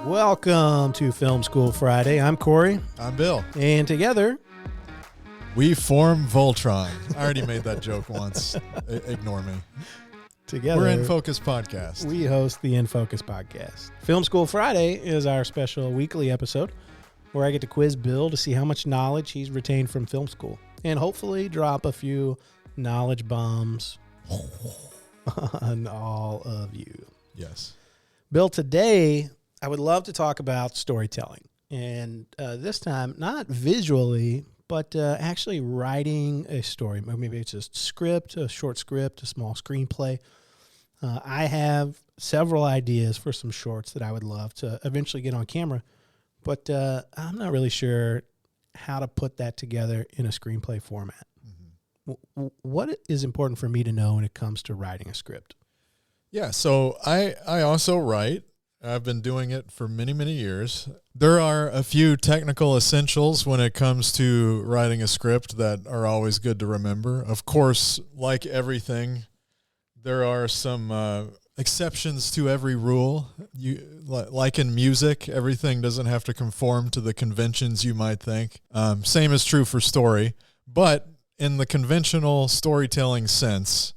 Welcome to Film School Friday. I'm Corey. I'm Bill. And together, we form Voltron. I already made that joke once. Ignore me. Together, we're In Focus Podcast. We host the In Focus Podcast. Film School Friday is our special weekly episode where I get to quiz Bill to see how much knowledge he's retained from film school and hopefully drop a few knowledge bombs on all of you. Yes. Bill, today I would love to talk about storytelling. And this time, not visually, but actually writing a story. Maybe it's a script, a short script, a small screenplay. I have several ideas for some shorts that I would love to eventually get on camera, but I'm not really sure how to put that together in a screenplay format. Mm-hmm. What is important for me to know when it comes to writing a script? Yeah, so I also write. I've been doing it for many, many years. There are a few technical essentials when it comes to writing a script that are always good to remember. Of course, like everything, there are some exceptions to every rule. Like in music, everything doesn't have to conform to the conventions you might think. Same is true for story. But in the conventional storytelling sense,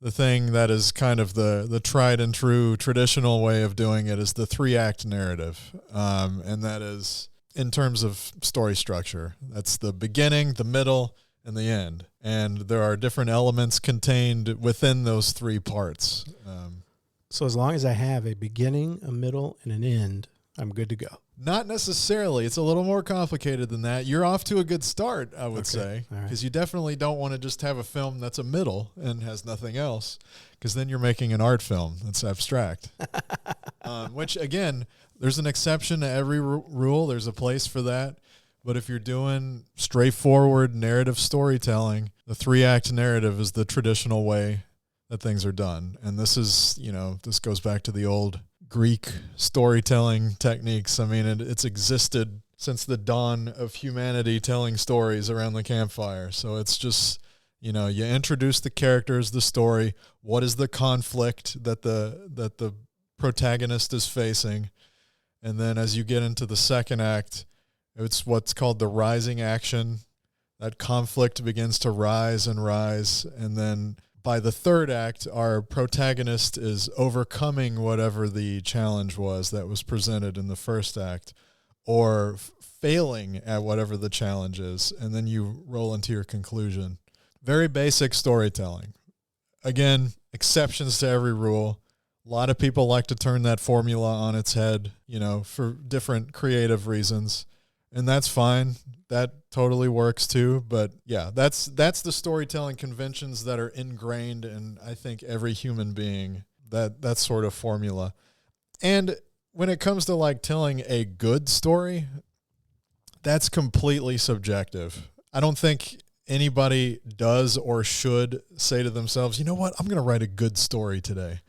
the thing that is kind of the tried and true traditional way of doing it is the 3-act narrative. And that is in terms of story structure. That's the beginning, the middle, and the end. And there are different elements contained within those 3 parts. So as long as I have a beginning, a middle, and an end, I'm good to go. Not necessarily. It's a little more complicated than that. You're off to a good start, I would say, because you definitely don't want to just have a film that's a middle and has nothing else, because then you're making an art film that's abstract. Which, again, there's an exception to every rule. There's a place for that. But if you're doing straightforward narrative storytelling, the 3-act narrative is the traditional way that things are done. And this is, this goes back to the old Greek storytelling techniques. I mean, it's existed since the dawn of humanity, telling stories around the campfire. So it's just, you introduce the characters, the story. What is the conflict that the protagonist is facing? And then as you get into the second act, it's what's called the rising action. That conflict begins to rise, and then by the third act, our protagonist is overcoming whatever the challenge was that was presented in the first act, or failing at whatever the challenge is, and then you roll into your conclusion. Very basic storytelling. Again, exceptions to every rule. A lot of people like to turn that formula on its head, for different creative reasons. And that's fine. That totally works too. But yeah, that's the storytelling conventions that are ingrained in, I think, every human being, that sort of formula. And when it comes to telling a good story, that's completely subjective. I don't think anybody does or should say to themselves, you know what, I'm going to write a good story today.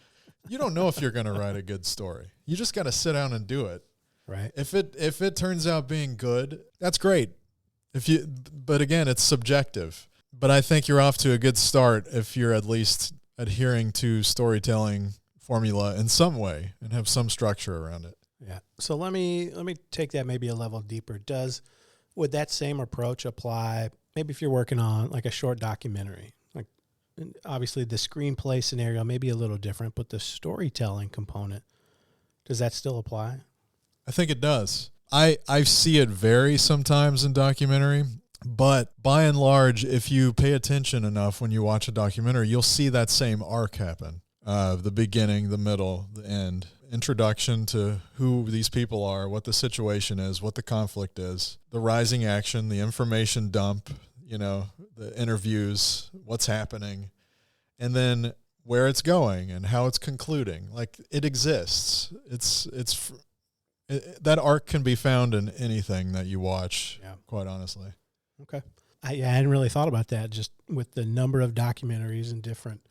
You don't know if you're going to write a good story. You just got to sit down and do it. Right. If it turns out being good, that's great. But again, it's subjective. But I think you're off to a good start if you're at least adhering to storytelling formula in some way and have some structure around it. Yeah. So let me take that maybe a level deeper. Would that same approach apply maybe if you're working on like a short documentary? Like obviously the screenplay scenario may be a little different, but the storytelling component, does that still apply? I think it does. I see it vary sometimes in documentary, but by and large, if you pay attention enough when you watch a documentary, you'll see that same arc happen. The beginning, the middle, the end. Introduction to who these people are, what the situation is, what the conflict is, the rising action, the information dump, the interviews, what's happening, and then where it's going and how it's concluding. Like, it exists. That arc can be found in anything that you watch, quite honestly. Okay. I hadn't really thought about that, just with the number of documentaries and different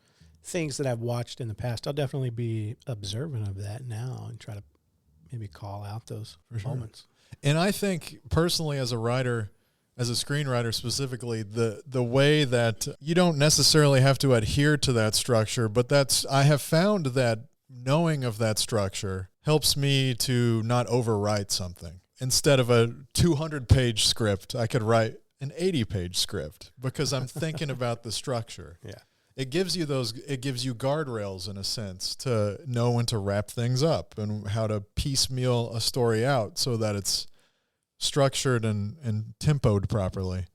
things that I've watched in the past. I'll definitely be observant of that now and try to maybe call out those moments. And I think, personally, as a writer, as a screenwriter specifically, the way that you don't necessarily have to adhere to that structure, but I have found that knowing of that structure helps me to not overwrite something. Instead of a 200-page script, I could write an 80-page script because I'm thinking about the structure. Yeah. It gives you guardrails in a sense to know when to wrap things up and how to piecemeal a story out so that it's structured and tempoed properly.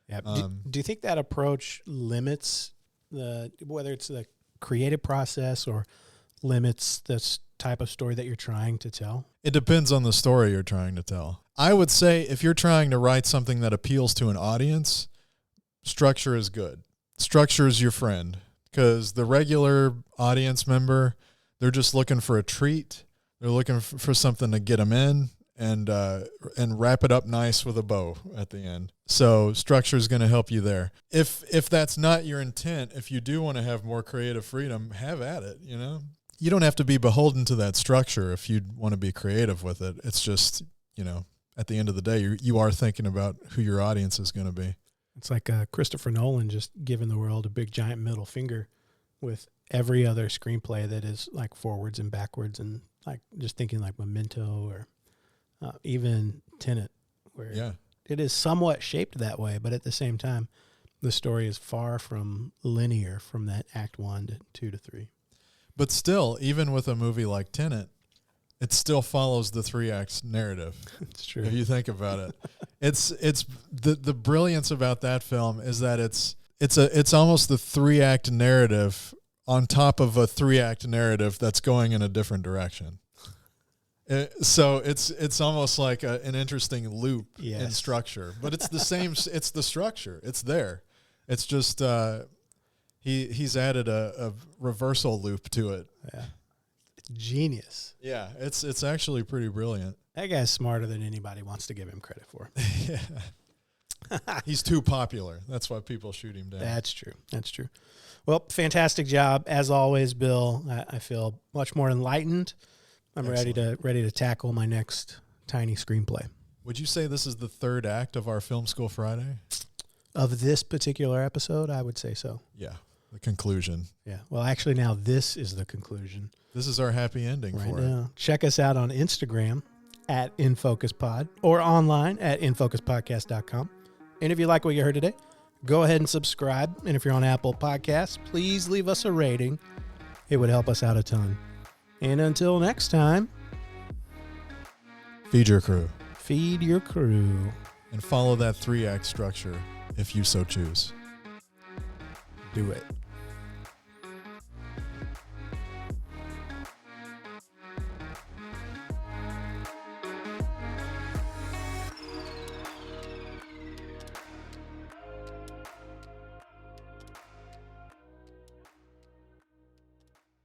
Yeah. Do you think that approach limits whether it's the creative process or limits this type of story that you're trying to tell? It depends on the story you're trying to tell. I would say if you're trying to write something that appeals to an audience, structure is good. Structure is your friend, because the regular audience member, they're just looking for a treat. They're looking for something to get them in and wrap it up nice with a bow at the end. So structure is going to help you there. If that's not your intent, if you do want to have more creative freedom, have at it, you know? You don't have to be beholden to that structure if you want to be creative with it. It's just, at the end of the day, you are thinking about who your audience is going to be. It's like Christopher Nolan just giving the world a big giant middle finger with every other screenplay that is like forwards and backwards, and like just thinking like Memento or even Tenet, where it is somewhat shaped that way, but at the same time, the story is far from linear from that act 1 to 2 to 3. But still, even with a movie like Tenet, it still follows the 3-act narrative. It's true. If you think about it, it's the brilliance about that film is that it's almost the 3-act narrative on top of a 3-act narrative that's going in a different direction. So it's almost like an interesting loop in structure, but it's the same. It's the structure. It's there. It's just he's added a reversal loop to it. Yeah. Genius. Yeah, it's actually pretty brilliant. That guy's smarter than anybody wants to give him credit for. Yeah. He's too popular. That's why people shoot him down. That's true. Well, fantastic job as always, Bill. I feel much more enlightened. I'm ready to tackle my next tiny screenplay. Would you say this is the 3rd act of our Film School Friday? Of this particular episode, I would say so. Yeah, the conclusion. Yeah. Well, actually, now this is the conclusion. This is our happy ending right for now. it. Check us out on Instagram at InFocusPod or online at InFocusPodcast.com. And if you like what you heard today, go ahead and subscribe. And if you're on Apple Podcasts, please leave us a rating. It would help us out a ton. And until next time, feed your crew. Feed your crew. And follow that 3-act structure if you so choose. Do it.